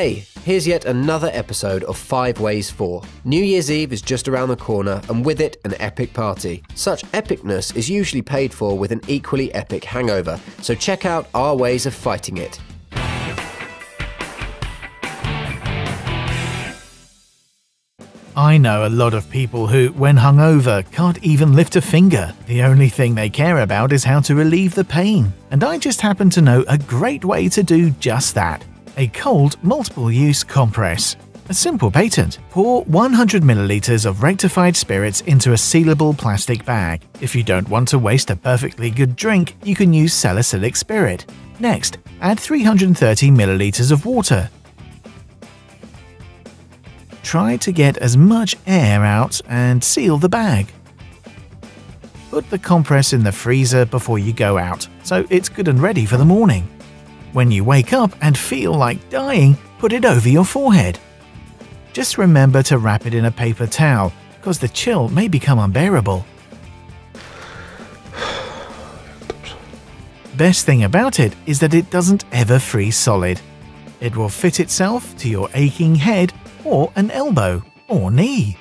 Hey, here's yet another episode of 5 Ways 4. New Year's Eve is just around the corner, and with it, an epic party. Such epicness is usually paid for with an equally epic hangover, so check out our ways of fighting it. I know a lot of people who, when hungover, can't even lift a finger. The only thing they care about is how to relieve the pain. And I just happen to know a great way to do just that. A cold, multiple-use compress. A simple patent. Pour 100 milliliters of rectified spirits into a sealable plastic bag. If you don't want to waste a perfectly good drink, you can use salicylic spirit. Next, add 330 milliliters of water. Try to get as much air out and seal the bag. Put the compress in the freezer before you go out, so it's good and ready for the morning. When you wake up and feel like dying, put it over your forehead. Just remember to wrap it in a paper towel, because the chill may become unbearable. Best thing about it is that it doesn't ever freeze solid. It will fit itself to your aching head or an elbow or knee.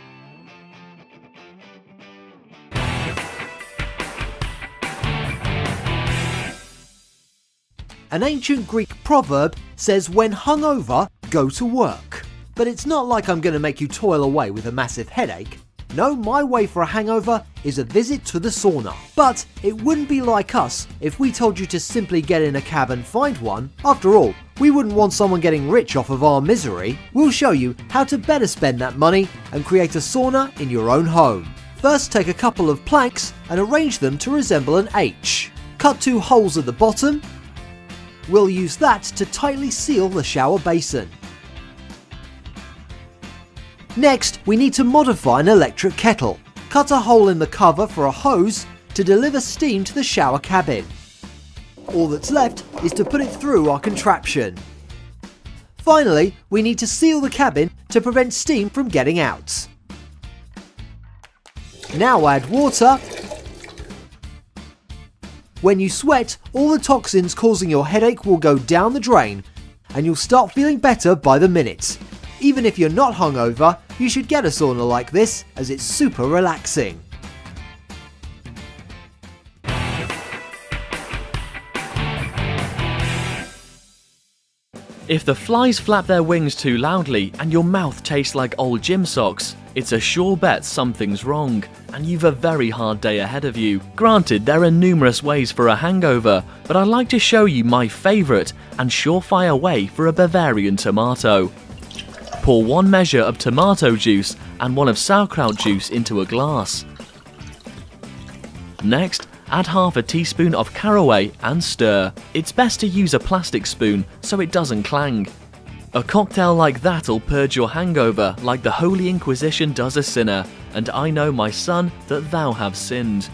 An ancient Greek proverb says, when hungover, go to work. But it's not like I'm going to make you toil away with a massive headache. No, my way for a hangover is a visit to the sauna. But it wouldn't be like us if we told you to simply get in a cab and find one. After all, we wouldn't want someone getting rich off of our misery. We'll show you how to better spend that money and create a sauna in your own home. First, take a couple of planks and arrange them to resemble an H. Cut 2 holes at the bottom. We'll use that to tightly seal the shower basin. Next, we need to modify an electric kettle. Cut a hole in the cover for a hose to deliver steam to the shower cabin. All that's left is to put it through our contraption. Finally, we need to seal the cabin to prevent steam from getting out. Now add water. When you sweat, all the toxins causing your headache will go down the drain, and you'll start feeling better by the minute. Even if you're not hungover, you should get a sauna like this, as it's super relaxing. If the flies flap their wings too loudly and your mouth tastes like old gym socks, it's a sure bet something's wrong, and you've a very hard day ahead of you. Granted, there are numerous ways for a hangover, but I'd like to show you my favourite and surefire way for a Bavarian tomato. Pour 1 measure of tomato juice and 1 of sauerkraut juice into a glass. Next, add half a teaspoon of caraway and stir. It's best to use a plastic spoon so it doesn't clang. A cocktail like that'll purge your hangover like the Holy Inquisition does a sinner, and I know, my son, that thou have sinned.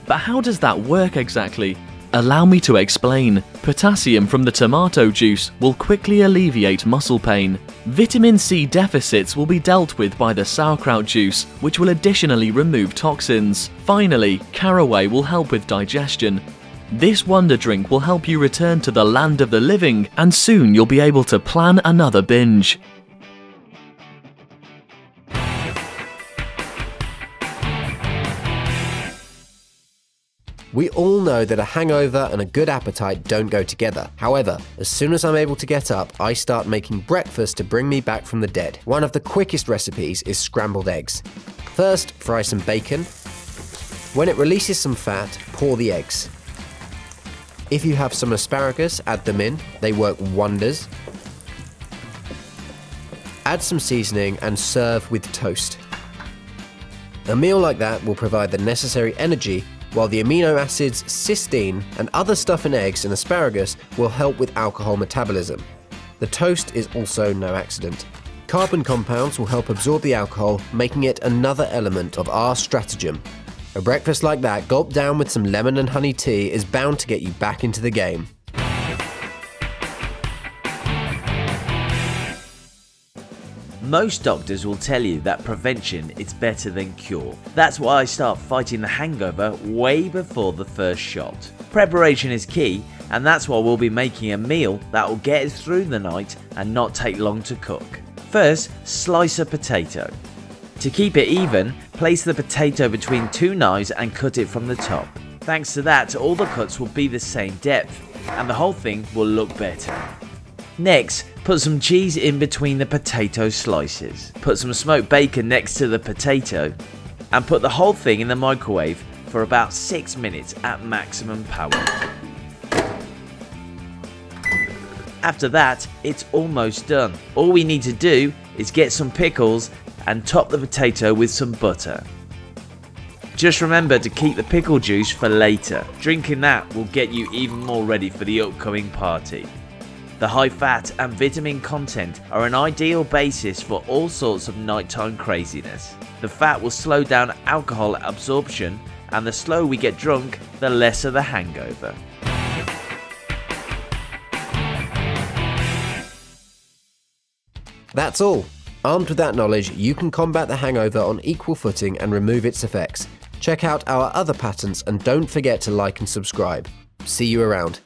But how does that work exactly? Allow me to explain. Potassium from the tomato juice will quickly alleviate muscle pain. Vitamin C deficits will be dealt with by the sauerkraut juice, which will additionally remove toxins. Finally, caraway will help with digestion. This wonder drink will help you return to the land of the living, and soon you'll be able to plan another binge. We all know that a hangover and a good appetite don't go together. However, as soon as I'm able to get up, I start making breakfast to bring me back from the dead. One of the quickest recipes is scrambled eggs. First, fry some bacon. When it releases some fat, pour the eggs. If you have some asparagus, add them in. They work wonders. Add some seasoning and serve with toast. A meal like that will provide the necessary energy, while the amino acids, cysteine, and other stuff in eggs and asparagus will help with alcohol metabolism. The toast is also no accident. Carbon compounds will help absorb the alcohol, making it another element of our stratagem. A breakfast like that, gulped down with some lemon and honey tea, is bound to get you back into the game. Most doctors will tell you that prevention is better than cure. That's why I start fighting the hangover way before the first shot. Preparation is key, and that's why we'll be making a meal that will get us through the night and not take long to cook. First, slice a potato. To keep it even, place the potato between 2 knives and cut it from the top. Thanks to that, all the cuts will be the same depth, and the whole thing will look better. Next, put some cheese in between the potato slices. Put some smoked bacon next to the potato, and put the whole thing in the microwave for about 6 minutes at maximum power. After that, it's almost done. All we need to do is get some pickles and top the potato with some butter. Just remember to keep the pickle juice for later. Drinking that will get you even more ready for the upcoming party. The high fat and vitamin content are an ideal basis for all sorts of nighttime craziness. The fat will slow down alcohol absorption, and the slower we get drunk, the lesser the hangover. That's all. Armed with that knowledge, you can combat the hangover on equal footing and remove its effects. Check out our other patents and don't forget to like and subscribe. See you around.